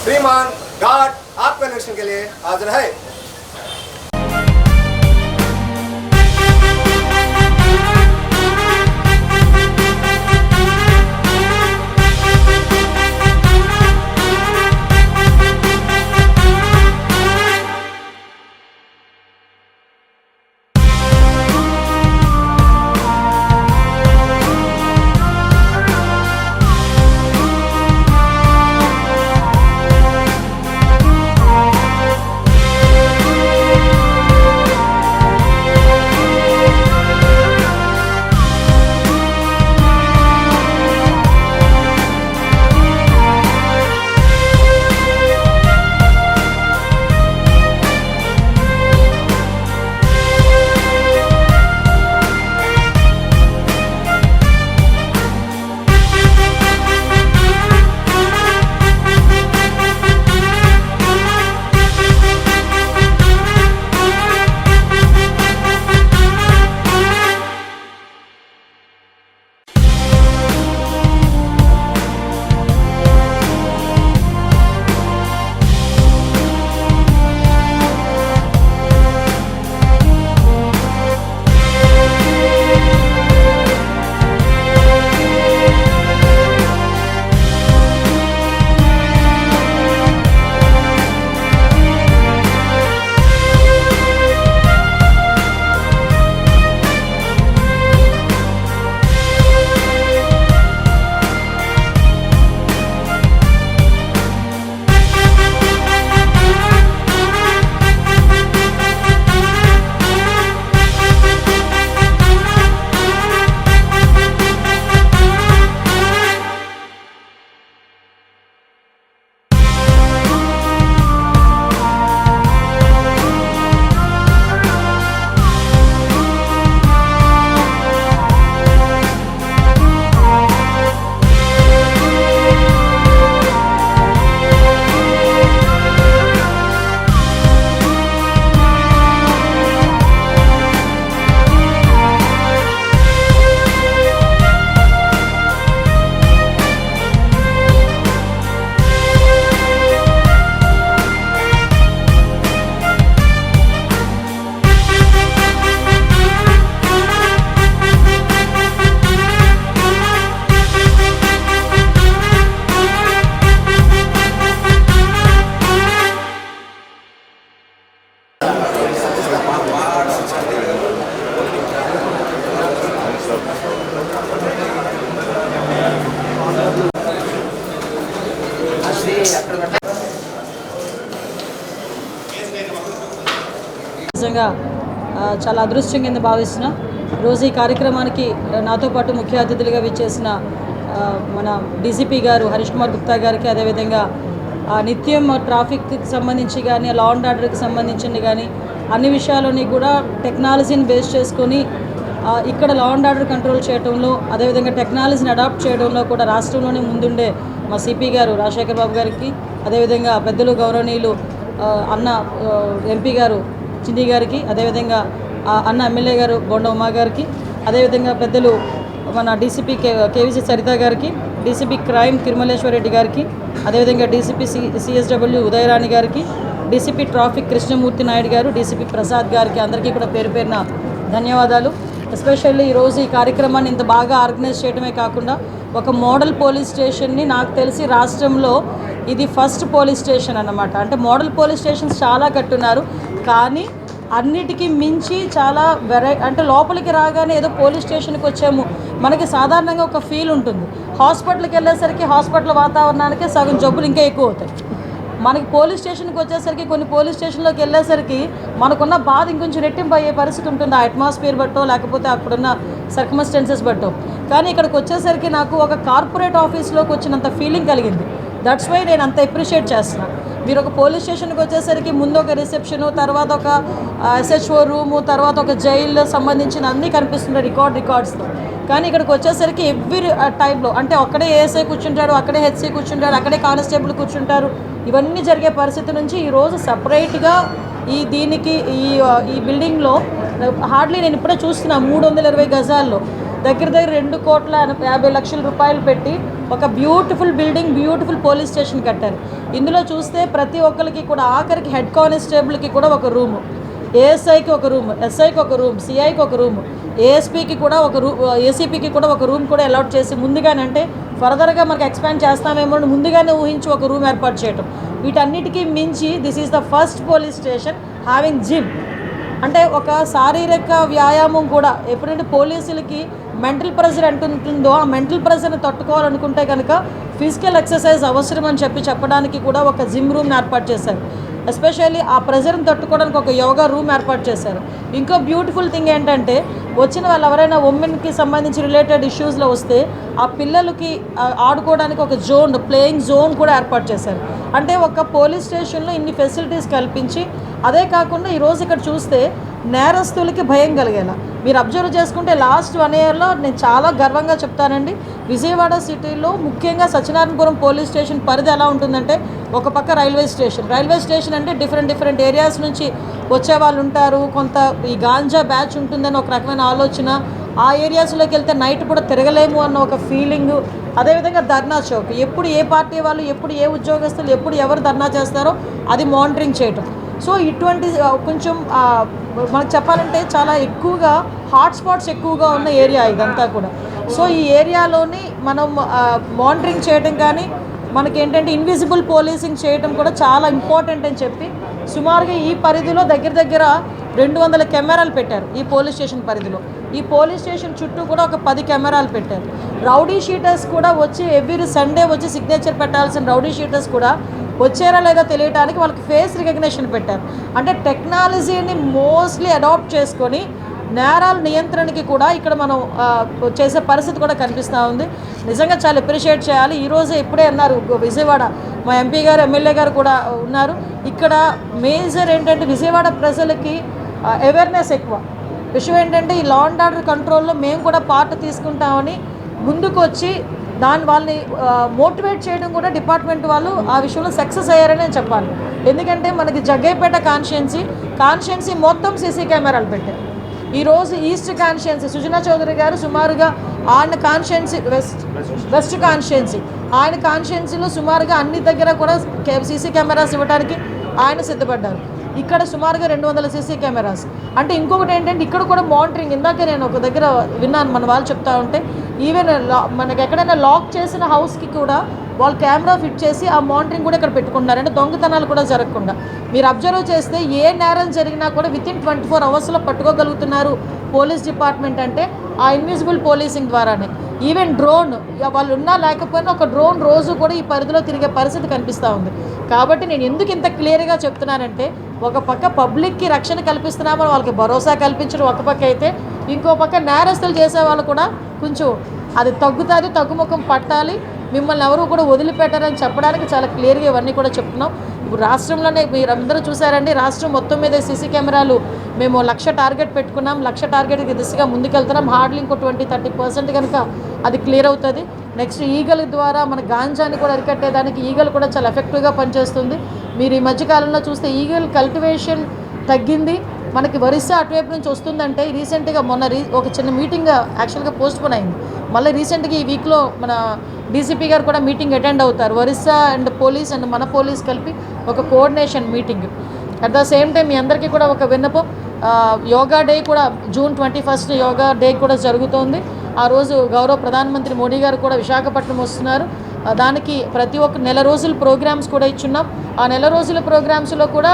श्रीमान गार्ड आपका निरीक्षण के लिए हाजिर है। నిజంగా చాలా అదృష్టం కింద భావిస్తున్నా. రోజు ఈ కార్యక్రమానికి నాతో పాటు ముఖ్య అతిథులుగా విచ్చేసిన మన డీసీపీ గారు హరీష్ కుమార్ గుప్తా గారికి, అదేవిధంగా నిత్యం ట్రాఫిక్కి సంబంధించి కానీ లా అండ్ ఆర్డర్కి సంబంధించింది కానీ అన్ని విషయాలని కూడా టెక్నాలజీని బేస్ చేసుకొని ఇక్కడ లా అండ్ ఆర్డర్ కంట్రోల్ చేయడంలో, అదేవిధంగా టెక్నాలజీని అడాప్ట్ చేయడంలో కూడా రాష్ట్రంలోనే ముందుండే మా సిపి గారు రాజశేఖర్ బాబు గారికి, అదేవిధంగా పెద్దలు గౌరవనీయులు అన్న ఎంపీ గారు చిండి గారికి, అదేవిధంగా అన్న ఎమ్మెల్యే గారు బొండ ఉమా గారికి, అదేవిధంగా పెద్దలు మన డీసీపీ కేవీసీ సరిత గారికి, డీసీపీ క్రైమ్ తిరుమలేశ్వర్ రెడ్డి గారికి, అదేవిధంగా డీసీపీ సిఎస్డబ్ల్యూ ఉదయరాణి గారికి, డీసీపీ ట్రాఫిక్ కృష్ణమూర్తి నాయుడు గారు, డీసీపీ ప్రసాద్ గారికి అందరికీ కూడా పేరు పేరున ధన్యవాదాలు. ఎస్పెషల్లీ ఈరోజు ఈ కార్యక్రమాన్ని ఇంత బాగా ఆర్గనైజ్ చేయడమే కాకుండా ఒక మోడల్ పోలీస్ స్టేషన్ని నాకు తెలిసి రాష్ట్రంలో ఇది ఫస్ట్ పోలీస్ స్టేషన్ అన్నమాట. అంటే మోడల్ పోలీస్ స్టేషన్స్ చాలా కట్టున్నారు, కానీ అన్నిటికీ మించి చాలా అంటే లోపలికి రాగానే ఏదో పోలీస్ స్టేషన్కి వచ్చాము మనకి సాధారణంగా ఒక ఫీల్ ఉంటుంది. హాస్పిటల్కి వెళ్ళేసరికి హాస్పిటల్ వాతావరణానికి సగం జబ్బులు ఇంకా ఎక్కువ అవుతాయి. మనకి పోలీస్ స్టేషన్కి వచ్చేసరికి కొన్ని పోలీస్ స్టేషన్లోకి వెళ్ళేసరికి మనకున్న బాధ ఇంకొంచెం రెట్టింపు అయ్యే పరిస్థితి ఉంటుంది, ఆ అట్మాస్ఫియర్ బట్టో లేకపోతే అక్కడున్న సర్కమ్స్టెన్సెస్ బట్టో. కానీ ఇక్కడికి వచ్చేసరికి నాకు ఒక కార్పొరేట్ ఆఫీస్లోకి వచ్చినంత ఫీలింగ్ కలిగింది. దట్స్ వై నేను అంత అప్రిషియేట్ చేస్తున్నాను. మీరు ఒక పోలీస్ స్టేషన్కి వచ్చేసరికి ముందు ఒక రిసెప్షను, తర్వాత ఒక ఎస్హెచ్ఓ రూము, తర్వాత ఒక జైలు సంబంధించిన అన్నీ కనిపిస్తుంటాయి రికార్డ్స్తో. కానీ ఇక్కడికి వచ్చేసరికి ఎవ్రీ టైంలో అంటే అక్కడే ఏఎస్ఐ కూర్చుంటారు, అక్కడే హెచ్సి కూర్చుంటారు, అక్కడే కానిస్టేబుల్ కూర్చుంటారు. ఇవన్నీ జరిగే పరిస్థితి నుంచి ఈరోజు సపరేట్గా దీనికి ఈ బిల్డింగ్లో హార్డ్లీ నేను ఇప్పుడే చూస్తున్నా 320 గజాల్లో దగ్గర 2,50,00,000 రూపాయలు పెట్టి ఒక beautiful building, beautiful police station కట్టారు. ఇందులో చూస్తే ప్రతి ఒక్కరికి కూడా ఆఖరికి హెడ్ కానిస్టేబుల్కి కూడా ఒక రూము, ఏఎస్ఐకి ఒక రూమ్, ఎస్ఐకి ఒక రూమ్, సిఐకి ఒక రూమ్, ఏఎస్పీకి కూడా ఒక ఏసీపీకి కూడా ఒక రూమ్ కూడా అలాట్ చేసి ముందుగానే, అంటే ఫర్దర్గా మనకు ఎక్స్పాండ్ చేస్తామేమో ముందుగానే ఊహించి ఒక రూమ్ ఏర్పాటు చేయటం. వీటన్నిటికీ మించి this is the first police station having gym. అంటే ఒక శారీరక వ్యాయామం కూడా, ఎప్పుడంటే పోలీసులకి మెంటల్ ప్రెషర్ ఉంటుందో ఆ మెంటల్ ప్రెషర్ని తట్టుకోవాలనుకుంటే కనుక ఫిజికల్ ఎక్సర్సైజ్ అవసరం అని చెప్పడానికి కూడా ఒక జిమ్ రూమ్ని ఏర్పాటు చేశారు. ఎస్పెషల్లీ ఆ ప్రెషర్ని తట్టుకోవడానికి ఒక యోగా రూమ్ ఏర్పాటు చేశారు. ఇంకో బ్యూటిఫుల్ థింగ్ ఏంటంటే వచ్చిన వాళ్ళు ఎవరైనా ఉమెన్కి సంబంధించి రిలేటెడ్ ఇష్యూస్లో వస్తే ఆ పిల్లలకి ఆడుకోవడానికి ఒక జోన్, ప్లేయింగ్ జోన్ కూడా ఏర్పాటు చేశారు. అంటే ఒక పోలీస్ స్టేషన్లో ఇన్ని ఫెసిలిటీస్ కల్పించి, అదే కాకుండా ఈరోజు ఇక్కడ చూస్తే నేరస్తులకి భయం కలిగేలా మీరు అబ్జర్వ్ చేసుకుంటే లాస్ట్ 1 ఇయర్లో నేను చాలా గర్వంగా చెప్తానండి. విజయవాడ సిటీలో ముఖ్యంగా సత్యనారాయణపురం పోలీస్ స్టేషన్ పరిధి ఎలా ఉంటుందంటే, ఒక పక్క రైల్వే స్టేషన్ అంటే డిఫరెంట్ ఏరియాస్ నుంచి వచ్చే వాళ్ళు ఉంటారు. కొంత ఈ గాంజా బ్యాచ్ ఉంటుందని ఒక రకమైన ఆలోచన, ఆ ఏరియాస్లోకి వెళ్తే నైట్ కూడా తిరగలేము అన్న ఒక ఫీలింగు. అదేవిధంగా ధర్నా చౌక్, ఎప్పుడు ఏ పార్టీ వాళ్ళు, ఎప్పుడు ఏ ఉద్యోగస్తులు, ఎప్పుడు ఎవరు ధర్నా చేస్తారో అది మానిటరింగ్ చేయటం. సో ఇటువంటి కొంచెం మనకు చెప్పాలంటే చాలా ఎక్కువగా హాట్స్పాట్స్ ఎక్కువగా ఉన్న ఏరియా ఇదంతా కూడా. సో ఈ ఏరియాలోని మనం మానిటరింగ్ చేయడం కానీ, మనకేంటంటే ఇన్విజిబుల్ పోలీసింగ్ చేయడం కూడా చాలా ఇంపార్టెంట్ అని చెప్పి సుమారుగా ఈ పరిధిలో దగ్గర 200 కెమెరాలు పెట్టారు. ఈ పోలీస్ స్టేషన్ పరిధిలో, ఈ పోలీస్ స్టేషన్ చుట్టూ కూడా ఒక 10 కెమెరాలు పెట్టారు. రౌడీ షీటర్స్ కూడా వచ్చి ఎవ్రీ సండే వచ్చి సిగ్నేచర్ పెట్టాల్సిన రౌడీ షీటర్స్ కూడా వచ్చారా లేదా తెలియడానికి వాళ్ళకి ఫేస్ రికగ్నిషన్ పెట్టారు. అంటే టెక్నాలజీని మోస్ట్లీ అడాప్ట్ చేసుకొని నేరాల నియంత్రణకి కూడా ఇక్కడ మనం చేసే పరిస్థితి కూడా కనిపిస్తూ ఉంది. నిజంగా చాలా అప్రిషియేట్ చేయాలి. ఈరోజు ఇప్పుడే అన్నారు విజయవాడ మా ఎంపీ గారు, ఎమ్మెల్యే గారు కూడా ఉన్నారు. ఇక్కడ మేజర్ ఏంటంటే విజయవాడ ప్రజలకి అవేర్నెస్ ఎక్కువ. విషయం ఏంటంటే ఈ లా అండ్ ఆర్డర్ కంట్రోల్లో మేము కూడా పార్ట్ తీసుకుంటామని ముందుకు వచ్చి వాళ్ళని మోటివేట్ చేయడం కూడా డిపార్ట్మెంట్ వాళ్ళు ఆ విషయంలో సక్సెస్ అయ్యారని చెప్పాలి. ఎందుకంటే మనకి జగ్గైపేట కాన్స్టిట్యున్సీ మొత్తం సీసీ కెమెరాలు పెట్టారు. ఈరోజు ఈస్ట్ కాన్స్టిట్యున్సీ సుజనా చౌదరి గారు సుమారుగా ఆయన కాన్స్టిట్యున్సీ వెస్ట్ కాన్స్టిట్యున్సీ ఆయన కాన్స్టిట్యున్సీలో సుమారుగా అన్ని దగ్గర కూడా సీసీ కెమెరాస్ ఇవ్వడానికి ఆయన సిద్ధపడ్డారు. ఇక్కడ సుమారుగా 200 సీసీ కెమెరాస్. అంటే ఇంకొకటి ఏంటంటే ఇక్కడ కూడా మానిటరింగ్, ఇందాక నేను ఒక దగ్గర విన్నాను మన వాళ్ళు చెప్తా ఉంటే, ఈవెన్ మనకి ఎక్కడైనా లాక్ చేసిన హౌస్కి కూడా వాళ్ళు కెమెరా ఫిట్ చేసి ఆ మానిటరింగ్ కూడా ఇక్కడ పెట్టుకుంటున్నారు. అంటే దొంగతనాలు కూడా జరగకుండా మీరు అబ్జర్వ్ చేస్తే ఏ నేరం జరిగినా కూడా వితిన్ 24 అవర్స్లో పట్టుకోగలుగుతున్నారు పోలీస్ డిపార్ట్మెంట్. అంటే ఆ ఇన్విజిబుల్ పోలీసింగ్ ద్వారానే. ఈవెన్ డ్రోన్, వాళ్ళు ఉన్నా లేకపోయినా ఒక డ్రోన్ రోజు కూడా ఈ పరిధిలో తిరిగే పరిస్థితి కనిపిస్తూ ఉంది. కాబట్టి నేను ఎందుకు ఇంత క్లియర్గా చెప్తున్నానంటే, ఒక పక్క పబ్లిక్కి రక్షణ కల్పిస్తున్నామని వాళ్ళకి భరోసా కల్పించడం ఒక పక్క అయితే, ఇంకో పక్క నేరస్తులు చేసే వాళ్ళు కూడా కొంచెం అది తగ్గుముఖం పట్టాలి, మిమ్మల్ని ఎవరు కూడా వదిలిపెట్టారని చెప్పడానికి చాలా క్లియర్గా ఇవన్నీ కూడా చెప్తున్నాం. ఇప్పుడు రాష్ట్రంలోనే మీరు అందరూ చూసారండి, రాష్ట్రం మొత్తం మీద సీసీ కెమెరాలు మేము 1,00,000 టార్గెట్ పెట్టుకున్నాం. 1,00,000 టార్గెట్కి దిశగా ముందుకెళ్తున్నాం. హార్డ్లీ ఇంకో 20-30% కనుక అది క్లియర్ అవుతుంది. నెక్స్ట్ ఈగల ద్వారా మన గాంజాని కూడా అరికట్టేదానికి ఈగలు కూడా చాలా ఎఫెక్టివ్గా పనిచేస్తుంది. మీరు ఈ మధ్యకాలంలో చూస్తే ఈగల్ కల్టివేషన్ తగ్గింది. మనకి ఒరిస్సా అటువైపు నుంచి వస్తుందంటే రీసెంట్గా ఒక చిన్న మీటింగ్ యాక్చువల్గా పోస్ట్పోన్ అయింది. మళ్ళీ రీసెంట్గా ఈ వీక్లో మన డీసీపీ గారు కూడా మీటింగ్ అటెండ్ అవుతారు. ఒరిస్సా అండ్ పోలీస్ అండ్ మన పోలీస్ కలిపి ఒక coordination meeting. At the same time మీ అందరికీ కూడా ఒక విన్నపం, యోగా డే కూడా June 21 యోగా డే కూడా జరుగుతోంది. ఆ రోజు గౌరవ ప్రధానమంత్రి మోడీ గారు కూడా విశాఖపట్నం వస్తున్నారు. దానికి ప్రతి ఒక్క నెల రోజుల ప్రోగ్రామ్స్ కూడా ఇచ్చున్నాం. ఆ నెల రోజుల ప్రోగ్రామ్స్లో కూడా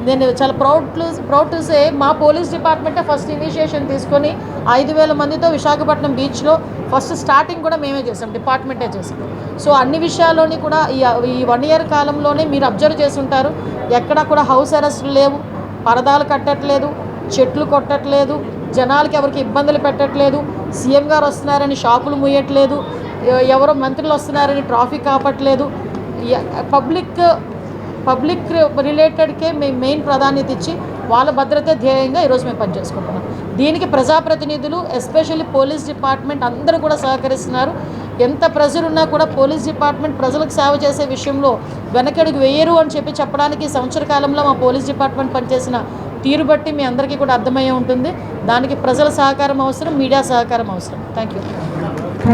నేను చాలా ప్రౌడ్ టు సే మా పోలీస్ డిపార్ట్మెంటే ఫస్ట్ ఇనిషియేషన్ తీసుకొని 5,000 మందితో విశాఖపట్నం బీచ్లో ఫస్ట్ స్టార్టింగ్ కూడా మేమే చేసాం, డిపార్ట్మెంటే చేసాం. సో అన్ని విషయాల్లోని కూడా ఈ 1 ఇయర్ కాలంలోనే మీరు అబ్జర్వ్ చేసి ఉంటారు, ఎక్కడా కూడా హౌస్ అరెస్టులు లేవు, పరదాలు కట్టట్లేదు, చెట్లు కొట్టట్లేదు, జనాలకి ఎవరికి ఇబ్బందులు పెట్టట్లేదు, సీఎం గారు వస్తున్నారని షాపులు ముయ్యట్లేదు, ఎవరో మంత్రులు వస్తున్నారని ట్రాఫిక్ ఆపట్లేదు. పబ్లిక్ రిలేటెడ్కే మేము మెయిన్ ప్రాధాన్యత ఇచ్చి వాళ్ళ భద్రతే ధ్యేయంగా ఈరోజు మేము పనిచేసుకుంటున్నాం. దీనికి ప్రజాప్రతినిధులు ఎస్పెషల్లీ పోలీస్ డిపార్ట్మెంట్ అందరూ కూడా సహకరిస్తున్నారు. ఎంత ప్రెజర్ ఉన్నా కూడా పోలీస్ డిపార్ట్మెంట్ ప్రజలకు సేవ చేసే విషయంలో వెనకడుగు వేయరు అని చెప్పడానికి సంవత్సర కాలంలో మా పోలీస్ డిపార్ట్మెంట్ పనిచేసిన తీరు బట్టి మీ అందరికీ కూడా అర్థమయ్యే ఉంటుంది. దానికి ప్రజల సహకారం అవసరం, మీడియా సహకారం అవసరం. Thank you.